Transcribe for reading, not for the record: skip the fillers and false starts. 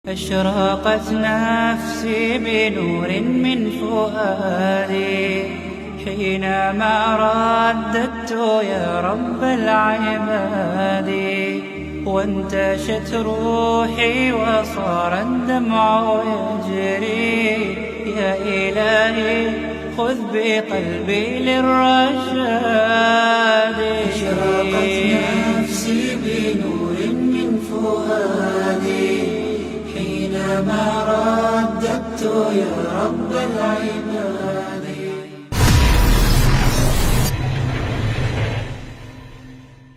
أشرقت نفسي بنور من فؤادي حينما رددت يا رب العباد، وانتشت روحي وصار الدمع يجري. يا إلهي خذ بقلبي للرشاد. أشرقت نفسي بنور من فؤادي حينما رددت يا رب العباد،